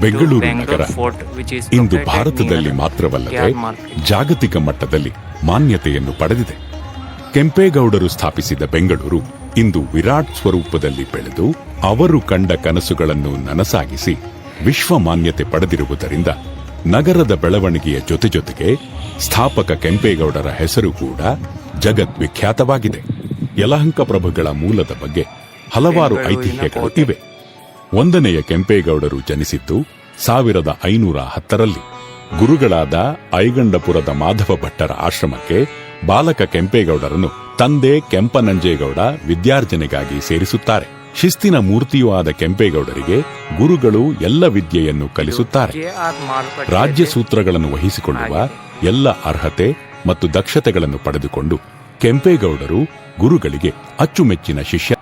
ಬೆಂಗಳೂರು ನಗರ ಇಂದು ಭಾರತದಲ್ಲಿ ಮಾತ್ರವಲ್ಲದೆ ಜಾಗತಿಕ ಮಟ್ಟದಲ್ಲಿ ಮಾನ್ಯತೆಯನ್ನು ಪಡೆದಿದೆ. ಕೆಂಪೇಗೌಡರು ಸ್ಥಾಪಿಸಿದ ಬೆಂಗಳೂರು ಇಂದು ವಿರಾಟ್ ಸ್ವರೂಪದಲ್ಲಿ ಬೆಳೆದು ಅವರು ಕಂಡ ಕನಸುಗಳನ್ನು ನನಸಾಗಿಸಿ ವಿಶ್ವ ಮಾನ್ಯತೆ ಪಡೆದಿರುವುದರಿಂದ ನಗರದ ಬೆಳವಣಿಗೆಯ ಜೊತೆಗೆ ಸ್ಥಾಪಕ ಕೆಂಪೇಗೌಡರ ಹೆಸರು ಕೂಡ ಜಗದ್ವಿಖ್ಯಾತವಾಗಿದೆ. ಯಲಹಂಕ ಪ್ರಭುಗಳ ಮೂಲದ ಬಗ್ಗೆ ಹಲವಾರು ಐತಿಹ್ಯಗಳು ಇವೆ. 1ನೆಯ ಕೆಂಪೇಗೌಡರು ಜನಿಸಿದ್ದು 1510ರಲ್ಲಿ. ಗುರುಗಳಾದ ಐಗಂಡಪುರದ ಮಾಧವ ಭಟ್ಟರ ಆಶ್ರಮಕ್ಕೆ ಬಾಲಕ ಕೆಂಪೇಗೌಡರನ್ನು ತಂದೆ ಕೆಂಪನಂಜೇಗೌಡ ವಿದ್ಯಾರ್ಜನೆಗಾಗಿ ಸೇರಿಸುತ್ತಾರೆ. ಶಿಸ್ತಿನ ಮೂರ್ತಿಯೂ ಆದ ಕೆಂಪೇಗೌಡರಿಗೆ ಗುರುಗಳು ಎಲ್ಲ ವಿದ್ಯೆಯನ್ನು ಕಲಿಸುತ್ತಾರೆ. ರಾಜ್ಯ ಸೂತ್ರಗಳನ್ನು ವಹಿಸಿಕೊಳ್ಳುವ ಎಲ್ಲ ಅರ್ಹತೆ ಮತ್ತು ದಕ್ಷತೆಗಳನ್ನು ಪಡೆದುಕೊಂಡು ಕೆಂಪೇಗೌಡರು ಗುರುಗಳಿಗೆ ಅಚ್ಚುಮೆಚ್ಚಿನ ಶಿಷ್ಯ